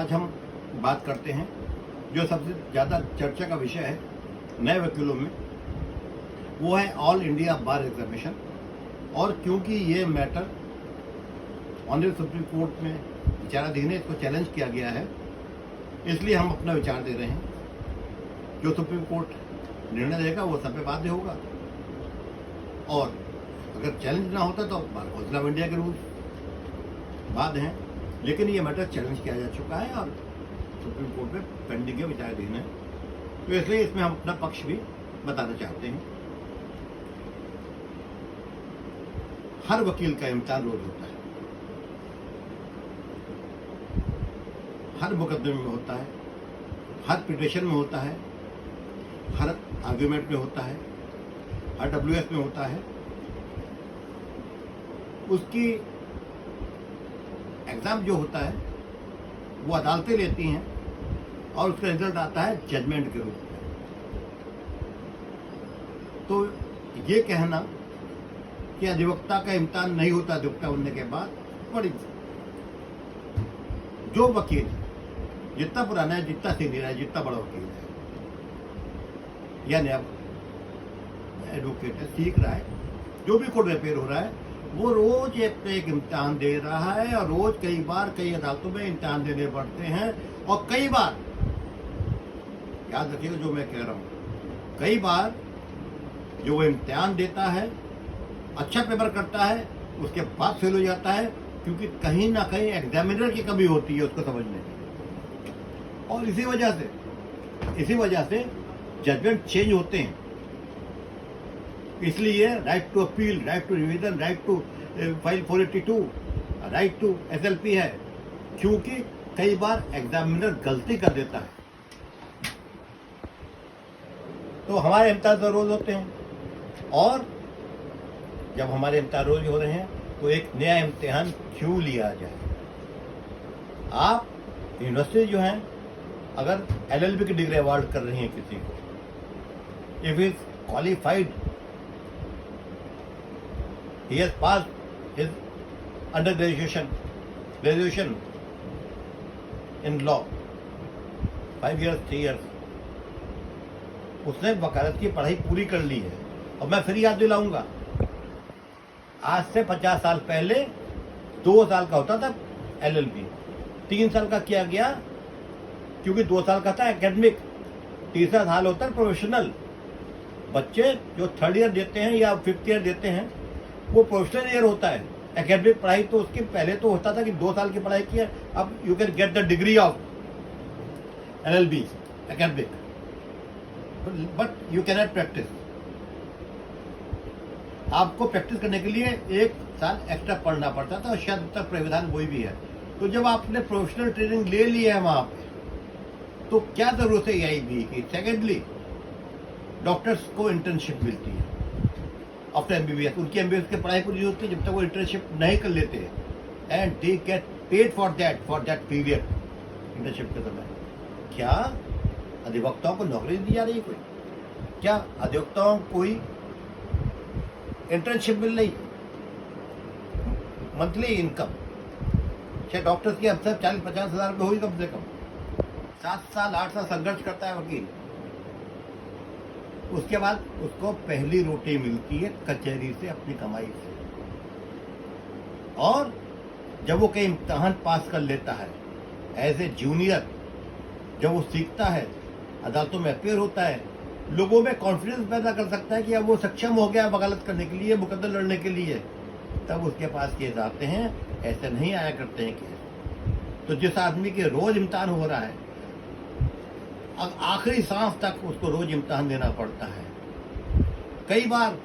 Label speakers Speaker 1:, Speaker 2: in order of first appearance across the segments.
Speaker 1: आज हम बात करते हैं जो सबसे ज़्यादा चर्चा का विषय है नए वकीलों में, वो है ऑल इंडिया बार एग्जामिनेशन। और क्योंकि ये मैटर ऑनरेबल सुप्रीम कोर्ट में विचाराधीन है, इसको चैलेंज किया गया है, इसलिए हम अपना विचार दे रहे हैं। जो सुप्रीम कोर्ट निर्णय देगा वो सब पे बाध्य होगा, और अगर चैलेंज ना होता तो बार काउंसिल ऑफ इंडिया के रूल्स बाध्य हैं। लेकिन ये मैटर चैलेंज किया जा चुका है और सुप्रीम कोर्ट में पेंडिंग है, विचाराधीन है, तो इसलिए इसमें हम अपना पक्ष भी बताना चाहते हैं। हर वकील का इम्तिहान रोज होता है, हर मुकदमे में होता है, हर पिटिशन में होता है, हर आर्ग्यूमेंट में होता है, हर WS में होता है। उसकी एग्जाम जो होता है वो अदालतें लेती हैं और उसका रिजल्ट आता है जजमेंट के रूप में। तो ये कहना कि अधिवक्ता का इम्तिहान नहीं होता अधिवक्ता बनने के बाद, बड़ी जो वकील जितना पुराना है, जितना सीनियर है, जितना बड़ा वकील है या नया एडवोकेट है, सीख रहा है, जो भी कोर्ट में अपेयर हो रहा है, वो रोज एक इम्तिहान दे रहा है और रोज कई बार कई अदालतों में इम्तिहान देने पड़ते हैं। और कई बार, याद रखिएगा जो मैं कह रहा हूँ, कई बार जो वो इम्तिहान देता है, अच्छा पेपर करता है, उसके बाद फेल हो जाता है, क्योंकि कहीं ना कहीं एग्जामिनर की कमी होती है उसको समझने की। और इसी वजह से जजमेंट चेंज होते हैं। इसलिए right to appeal, right to revision, right to file 482, right to SLP है, क्योंकि कई बार एग्जामिनर गलती कर देता है। तो हमारे इम्तिहान तो रोज होते हैं, और जब हमारे इम्तिहान रोज हो रहे हैं तो एक नया इम्तिहान क्यों लिया जाए। आप यूनिवर्सिटी जो है, अगर LLB की डिग्री अवार्ड कर रही है किसी को, if is qualified, he has passed his undergraduation, graduation in law, 5 years, 3 years, उसने वकालत की पढ़ाई पूरी कर ली है। और मैं फिर याद दिलाऊंगा, आज से 50 साल पहले 2 साल का होता था LLB, 3 साल का किया गया, क्योंकि 2 साल का था एकेडमिक, तीसरा साल होता है प्रोफेशनल। बच्चे जो 3rd ईयर देते हैं या 5th ईयर देते हैं, वो प्रोफेशनल ईयर होता है। एकेडमिक पढ़ाई तो उसके पहले तो होता था कि 2 साल की पढ़ाई की है, अब you can get the degree of LLB academic, but you can not practice. आपको प्रैक्टिस करने के लिए 1 साल एक्स्ट्रा पढ़ना पड़ता था, और शायद तक प्राविधान वही भी है। तो जब आपने प्रोफेशनल ट्रेनिंग ले ली है वहां पे, तो क्या जरूरत है EIB की। सेकेंडली, डॉक्टर्स को इंटर्नशिप मिलती है आफ्टर MBBS, उनकी MBBS की पढ़ाई पूरी होती है जब तक वो इंटर्नशिप नहीं कर लेते हैं, and they get paid for that period, internship के समय। क्या अधिवक्ताओं को नौकरी दी जा रही है कोई? क्या अधिवक्ताओं को कोई इंटर्नशिप मिल रही? मंथली इनकम चाहे डॉक्टर्स की अब तक 40-50 हज़ार रुपये हुई कम से कम। 7 साल 8 साल संघर्ष करता है वकील, उसके बाद उसको पहली रोटी मिलती है कचहरी से, अपनी कमाई से। और जब वो कहीं इम्तहान पास कर लेता है एज ए जूनियर, जब वो सीखता है, अदालतों में अपेयर होता है, लोगों में कॉन्फिडेंस पैदा कर सकता है कि अब वो सक्षम हो गया वकालत करने के लिए, मुकदमा लड़ने के लिए, तब उसके पास केस आते हैं। ऐसे नहीं आया करते हैं केस। तो जिस आदमी के रोज इम्तहान हो रहा है, अब आखिरी सांस तक उसको रोज इम्तहान देना पड़ता है। कई बार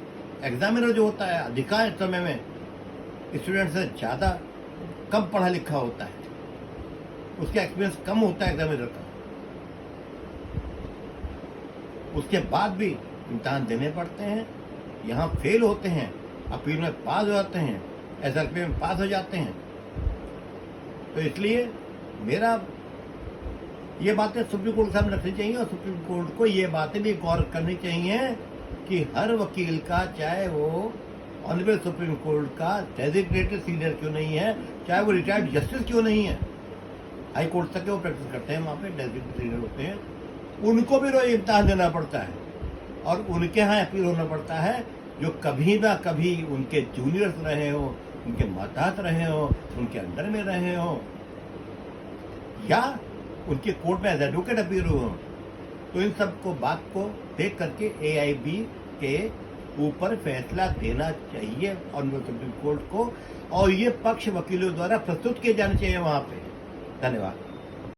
Speaker 1: एग्जामिनर जो होता है, अधिकांश समय में स्टूडेंट से ज़्यादा कम पढ़ा लिखा होता है, उसका एक्सपीरियंस कम होता है एग्जामिनर का, उसके बाद भी इम्तहान देने पड़ते हैं। यहाँ फेल होते हैं, अपील में पास हो जाते हैं, SLP में पास हो जाते हैं। तो इसलिए मेरा ये बातें सुप्रीम कोर्ट के सामने रखनी चाहिए, और सुप्रीम कोर्ट को ये बातें भी गौर करनी चाहिए कि हर वकील का, चाहे वो ऑनरेबल सुप्रीम कोर्ट का डेजिग्नेटेड सीनियर क्यों नहीं है, चाहे वो रिटायर्ड जस्टिस क्यों नहीं है, हाई कोर्ट तक के वो प्रैक्टिस करते हैं, वहाँ पे डेजिग्नेटेड ट्रेनर होते हैं, उनको भी रोज इम्तिहान देना पड़ता है और उनके यहाँ अपील होना पड़ता है जो कभी ना कभी उनके जूनियर्स रहे हो, उनके मातहत रहे हो, उनके अंडर में रहे हो या उनके कोर्ट में एज एडवोकेट अपील हो। तो इन सब को बात को देख करके AIB के ऊपर फैसला देना चाहिए ऑनरेबल सुप्रीम कोर्ट को और ये पक्ष वकीलों द्वारा प्रस्तुत किए जाने चाहिए वहाँ पे। धन्यवाद।